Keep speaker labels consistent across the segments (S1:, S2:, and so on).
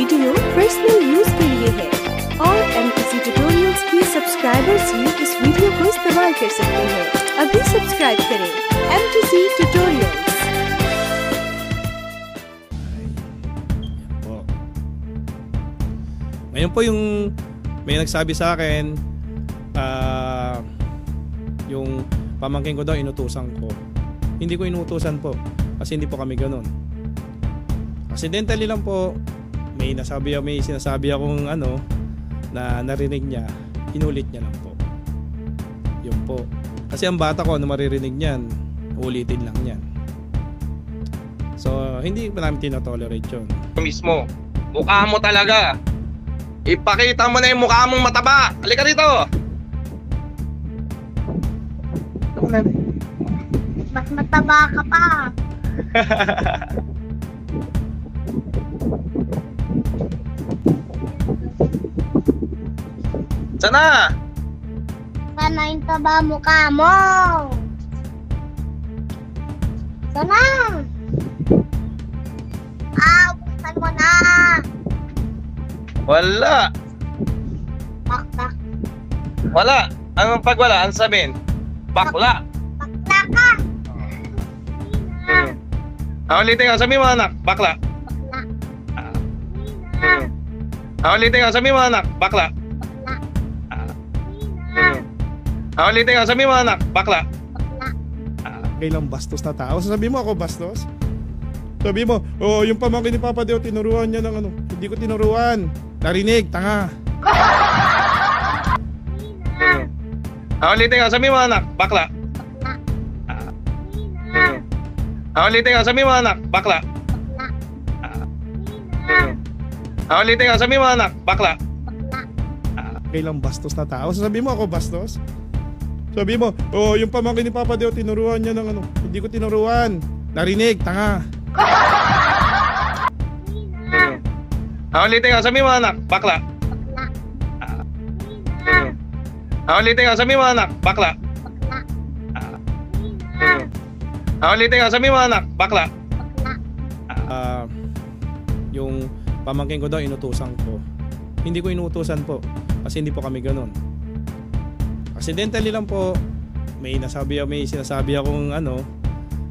S1: Video personal use के लिए है और MTC ट्यूटोरियल्स के सब्सक्राइबर्स ही इस वीडियो को इस्तेमाल कर सकते हैं। अभी सब्सक्राइब करें MTC tutorials.
S2: Ngayon po yung may nagsabi sa akin, yung pamangkin ko daw inutusan ko. Hindi ko inutusan po kasi hindi po kami ganun. Accidentally lang po, may sinasabi akong na narinig niya, inulit niya lang po. Yun po. Kasi ang bata ko, maririnig niyan, ulitin lang niyan. So, hindi pa namin tinotolerate yun.
S3: Mismo, mukha mo talaga. Ipakita mo na yung mukha mong mataba. Halika rito.
S4: Mas mataba ka pa.
S3: Sana?
S4: Sana yung taba mukha mo. Sana? Buksan mo na.
S3: Wala.
S4: Bakbak.
S3: Wala. Anong pag wala? Ano sabihin? Bakla.
S4: Bakla ka.
S3: Ulitin ka. Sabihin mo anak. Bakla.
S4: Bakla.
S3: Ulitin ka. Sabihin mo anak. Bakla. Ulitin ka. Sabihin mo anak. Bakla.
S2: Kailang bastos na tao. Sasabihin mo ako bastos? Sabi mo, yung pamangkin ni Papa Deo, tinuruan niya ng Hindi ko tinuruan. Narinig, tanga.
S3: Ulitin ka. Sabihin mo anak. Bakla. Ulitin ka. Sabihin mo anak. Bakla. Ulitin ka. Sabihin mo anak. Bakla.
S2: Kailang bastos na tao. Sasabihin mo ako bastos? Sabi mo, yung pamangkin ni Papa Deo, tinuruan niya ng Hindi ko tinuruan. Narinig, tanga.
S3: Ulitin ka. Sabihin mo anak. Bakla. Ulitin ka. Sabihin mo anak. Bakla. Ulitin ka. Sabihin mo anak. Bakla.
S2: Yung pamangkin ko daw inutusan ko. Hindi ko inutusan po kasi hindi po kami ganun. Accidentally lang po, may sinasabi akong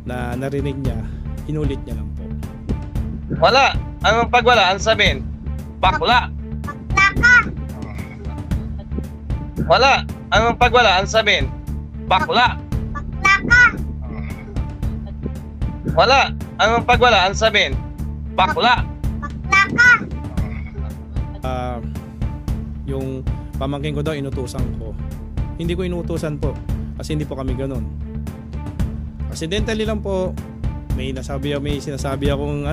S2: na narinig niya, inulit niya lang po.
S3: Wala. Anong pag wala? Ano sabihin? Bakla.
S4: Bakla ka.
S3: Wala. Anong pag wala? Ano sabihin? Bakla.
S4: Bakla ka.
S3: Wala. Anong pag wala? Ano sabihin? Bakla.
S4: Bakla ka.
S2: Yung pamangkin ko daw inutusan ko. Hindi ko inutusan po kasi hindi po kami ganun. Accidentally lang po, may sinasabi akong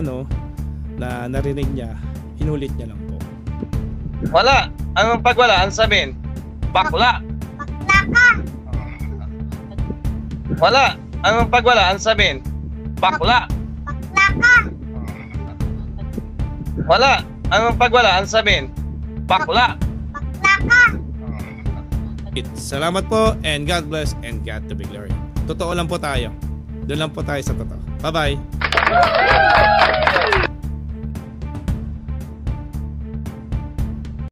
S2: na narinig niya, inulit niya lang po.
S3: Wala. Anong pag wala? Ano sabihin? Bakla.
S4: Bakla ka.
S3: Wala. Anong pag wala? Ano sabihin? Bakla.
S4: Bakla ka.
S3: Wala. Anong pag wala? Ano sabihin? Bakla.
S4: Bakla ka.
S2: Salamat po and God bless and God to be glory. Totoo lang po tayo. Doon lang po tayo sa totoo. Bye-bye.